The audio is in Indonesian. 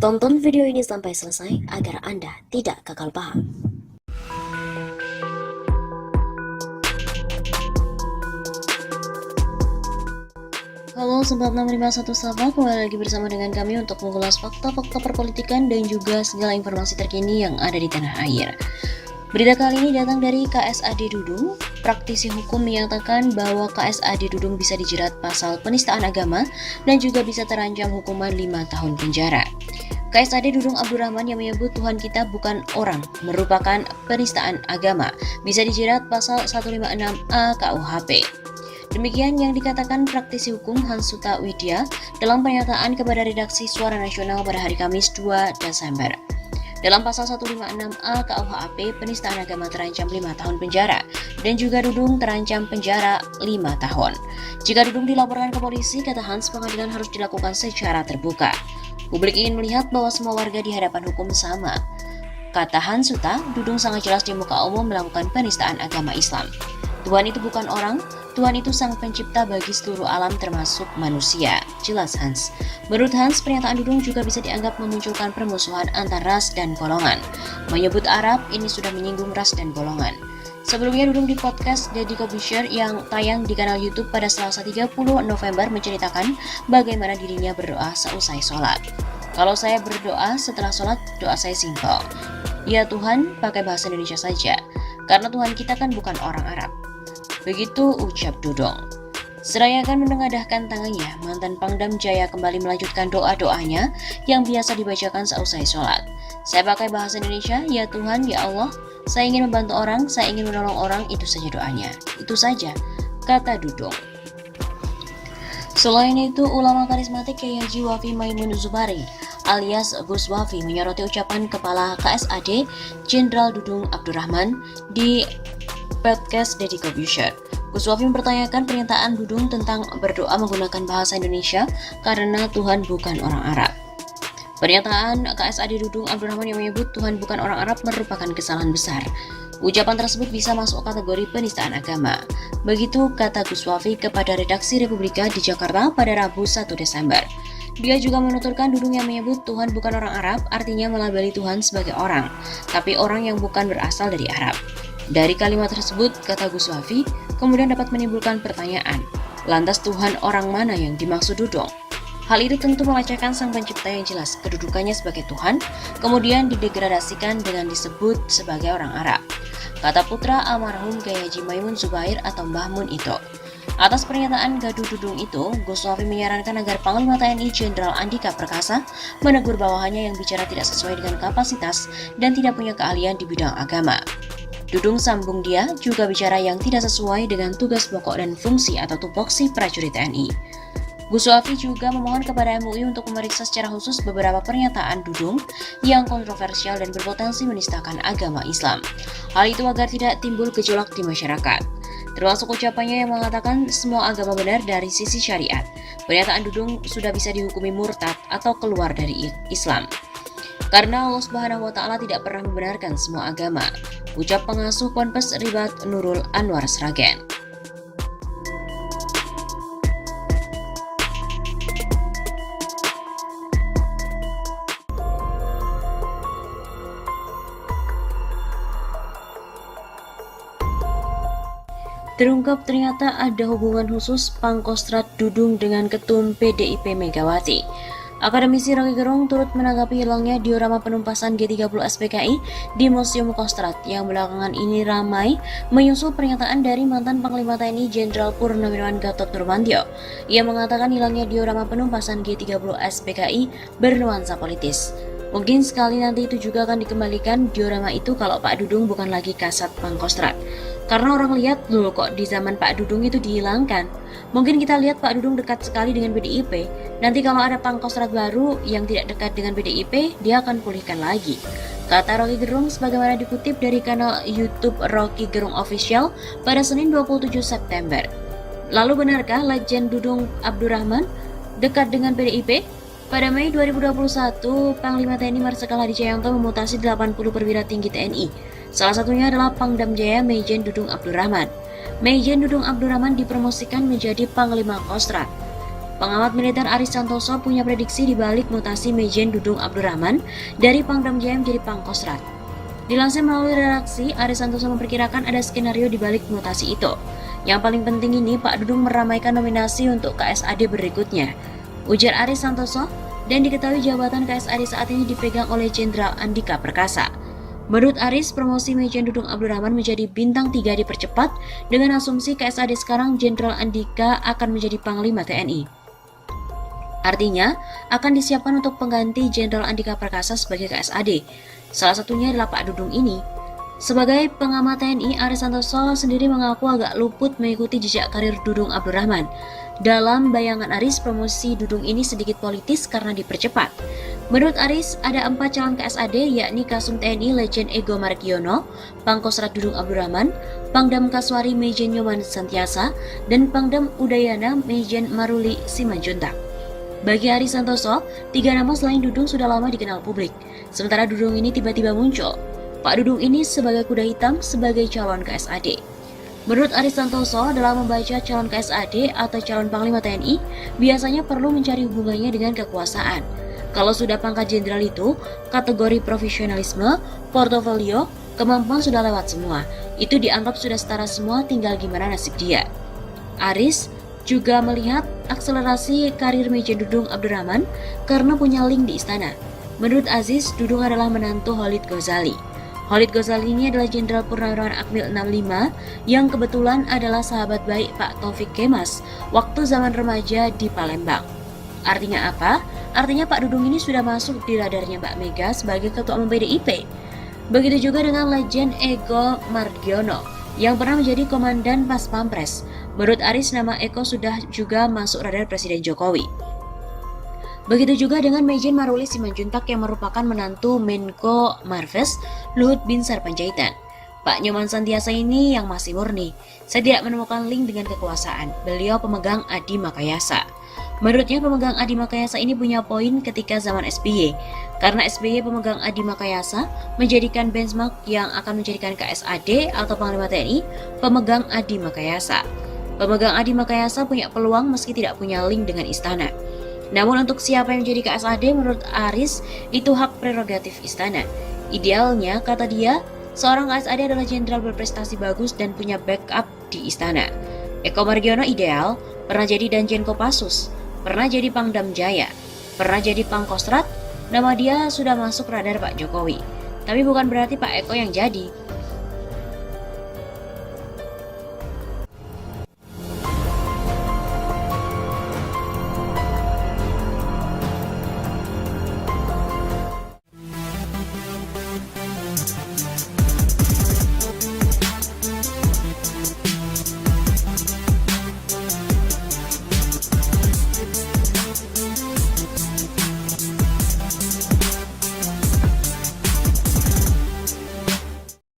Tonton video ini sampai selesai agar Anda tidak gagal paham. Halo Sobat 651 Sapa, kembali lagi bersama dengan kami untuk mengulas fakta-fakta perpolitikan dan juga segala informasi terkini yang ada di tanah air. Berita kali ini datang dari KSAD Dudung. Praktisi hukum menyatakan bahwa KSAD Dudung bisa dijerat pasal penistaan agama dan juga bisa terancam hukuman 5 tahun penjara. KSAD Dudung Abdurrahman yang menyebut Tuhan kita bukan orang merupakan penistaan agama, bisa dijerat pasal 156A KUHP. Demikian yang dikatakan praktisi hukum Hansuta Widya dalam pernyataan kepada redaksi Suara Nasional pada hari Kamis 2 Desember. Dalam pasal 156A KUHP, penistaan agama terancam 5 tahun penjara dan juga Dudung terancam penjara 5 tahun. Jika Dudung dilaporkan ke polisi, kata Hans, pengadilan harus dilakukan secara terbuka. Publik ingin melihat bahwa semua warga di hadapan hukum sama. Kata Hansuta, Dudung sangat jelas di muka umum melakukan penistaan agama Islam. Tuhan itu bukan orang, Tuhan itu sang pencipta bagi seluruh alam termasuk manusia, jelas Hans. Menurut Hans, pernyataan Dudung juga bisa dianggap memunculkan permusuhan antar ras dan golongan. Menyebut Arab, ini sudah menyinggung ras dan golongan. Sebelumnya Dudung di podcast Deddy Corbuzier yang tayang di kanal YouTube pada Selasa 30 November menceritakan bagaimana dirinya berdoa seusai sholat. Kalau saya berdoa setelah sholat, doa saya simpel. Ya Tuhan, pakai bahasa Indonesia saja, karena Tuhan kita kan bukan orang Arab. Begitu ucap Dudung. Seraya akan menengadahkan tangannya, mantan Pangdam Jaya kembali melanjutkan doa-doanya yang biasa dibacakan seusai sholat. Saya pakai bahasa Indonesia, ya Tuhan, ya Allah, saya ingin membantu orang, saya ingin menolong orang, itu saja doanya. Itu saja, kata Dudung. Selain itu, ulama karismatik Kiai Haji Wafi Maimun Zubari alias Gus Wafi menyoroti ucapan Kepala KSAD Jenderal Dudung Abdurrahman di podcast Deddy Corbuzier. Gus Wafi mempertanyakan pernyataan Dudung tentang berdoa menggunakan bahasa Indonesia karena Tuhan bukan orang Arab. Pernyataan KSAD Dudung Abdurrahman yang menyebut Tuhan bukan orang Arab merupakan kesalahan besar. Ucapan tersebut bisa masuk kategori penistaan agama. Begitu kata Gus Wafi kepada redaksi Republika di Jakarta pada Rabu 1 Desember. Dia juga menuturkan Dudung yang menyebut Tuhan bukan orang Arab artinya melabeli Tuhan sebagai orang, tapi orang yang bukan berasal dari Arab. Dari kalimat tersebut, kata Gus Wafi, kemudian dapat menimbulkan pertanyaan, lantas Tuhan orang mana yang dimaksud Dudung? Hal itu tentu melecehkan sang pencipta yang jelas kedudukannya sebagai Tuhan, kemudian didegradasikan dengan disebut sebagai orang Arab. Kata putra almarhum Kiai Haji Maimun Zubair atau Mbah Mun itu. Atas pernyataan gaduh Dudung itu, Gus Wafi menyarankan agar Panglima TNI Jenderal Andika Perkasa menegur bawahannya yang bicara tidak sesuai dengan kapasitas dan tidak punya keahlian di bidang agama. Dudung sambung dia juga bicara yang tidak sesuai dengan tugas pokok dan fungsi atau tupoksi prajurit TNI. Gus Wafi juga memohon kepada MUI untuk memeriksa secara khusus beberapa pernyataan Dudung yang kontroversial dan berpotensi menistakan agama Islam. Hal itu agar tidak timbul gejolak di masyarakat. Termasuk ucapannya yang mengatakan semua agama benar dari sisi syariat. Pernyataan Dudung sudah bisa dihukumi murtad atau keluar dari Islam. Karena Allah Subhanahu wa Ta'ala tidak pernah membenarkan semua agama, ucap pengasuh Ponpes Ribat Nurul Anwar Sragen. Terungkap ternyata ada hubungan khusus Pangkostrat Dudung dengan Ketum PDIP Megawati. Akademisi Rocky Gerung turut menanggapi hilangnya diorama penumpasan G30 SPKI di Museum Kostrat yang belakangan ini ramai menyusul pernyataan dari mantan Panglima TNI Jenderal Purnawirawan Gatot Nurmantio. Ia mengatakan hilangnya diorama penumpasan G30 SPKI bernuansa politis. Mungkin sekali nanti itu juga akan dikembalikan diorama itu kalau Pak Dudung bukan lagi Kasat Pangkostrat. Karena orang lihat dulu kok di zaman Pak Dudung itu dihilangkan. Mungkin kita lihat Pak Dudung dekat sekali dengan PDIP. Nanti kalau ada Pangkostrat baru yang tidak dekat dengan PDIP, dia akan pulihkan lagi. Kata Rocky Gerung sebagaimana dikutip dari kanal YouTube Rocky Gerung Official pada Senin 27 September. Lalu benarkah Legend Dudung Abdurrahman dekat dengan PDIP? Pada Mei 2021, Panglima TNI Marsikal Hadi Cahyanto memutasi 80 perwira tinggi TNI. Salah satunya adalah Pangdam Jaya Maijen Dudung Abdurrahman. Maijen Dudung Abdurrahman dipromosikan menjadi Panglima Kostrat. Pengamat militer Aris Santoso punya prediksi di balik mutasi Majen Dudung Abdurrahman dari Pangdam Jaya menjadi Pangkostrat. Dilansir melalui redaksi, Aris Santoso memperkirakan ada skenario di balik mutasi itu. Yang paling penting ini, Pak Dudung meramaikan nominasi untuk KSAD berikutnya, ujar Aris Santoso, dan diketahui jabatan KSAD saat ini dipegang oleh Jenderal Andika Perkasa. Menurut Aris, promosi Majen Dudung Abdurrahman menjadi bintang 3 dipercepat dengan asumsi KSAD sekarang Jenderal Andika akan menjadi Panglima TNI. Artinya, akan disiapkan untuk pengganti Jenderal Andika Perkasa sebagai KSAD. Salah satunya adalah Pak Dudung ini. Sebagai pengamat TNI, Aris Santoso sendiri mengaku agak luput mengikuti jejak karir Dudung Abdurrahman. Dalam bayangan Aris, promosi Dudung ini sedikit politis karena dipercepat. Menurut Aris, ada 4 calon KSAD, yakni Kasum TNI Legend Ego Margiono, Pangkostrat Dudung Abdurrahman, Pangdam Kaswari Majen Nyoman Santiasa, dan Pangdam Udayana Majen Maruli Simanjuntak. Bagi Aris Santoso, 3 nama selain Dudung sudah lama dikenal publik. Sementara Dudung ini tiba-tiba muncul. Pak Dudung ini sebagai kuda hitam sebagai calon KSAD. Menurut Aris Santoso, dalam membaca calon KSAD atau calon Panglima TNI, biasanya perlu mencari hubungannya dengan kekuasaan. Kalau sudah pangkat jenderal itu, kategori profesionalisme, portofolio, kemampuan sudah lewat semua. Itu dianggap sudah setara semua, tinggal gimana nasib dia. Aris juga melihat akselerasi karir Majen Dudung Abdurrahman karena punya link di istana. Menurut Aziz, Dudung adalah menantu Khalid Ghazali. Khalid Ghazali ini adalah Jenderal Purnawirawan Akmil 65 yang kebetulan adalah sahabat baik Pak Taufik Kemas waktu zaman remaja di Palembang. Artinya apa? Artinya Pak Dudung ini sudah masuk di radarnya Mbak Mega sebagai Ketua Umum PDIP. Begitu juga dengan Legend Ego Margiono yang pernah menjadi Komandan Pas Pampres. Menurut Aris, nama Eko sudah juga masuk radar Presiden Jokowi. Begitu juga dengan Majen Maruli Simanjuntak yang merupakan menantu Menko Marves Luhut Binsar Panjaitan. Pak Nyoman Santiasa ini yang masih murni. Saya tidak menemukan link dengan kekuasaan. Beliau pemegang Adi Makayasa. Menurutnya pemegang Adi Makayasa ini punya poin ketika zaman SBY. Karena SBY pemegang Adi Makayasa menjadikan benchmark yang akan menjadikan KSAD atau Panglima TNI pemegang Adi Makayasa. Pemegang Adi Makayasa punya peluang meski tidak punya link dengan istana. Namun untuk siapa yang menjadi KSAD menurut Aris itu hak prerogatif istana. Idealnya, kata dia, seorang KSAD adalah jenderal berprestasi bagus dan punya backup di istana. Eko Margiono ideal, pernah jadi Danjen Kopassus, pernah jadi Pangdam Jaya, pernah jadi Pangkostrat, nama dia sudah masuk radar Pak Jokowi. Tapi bukan berarti Pak Eko yang jadi.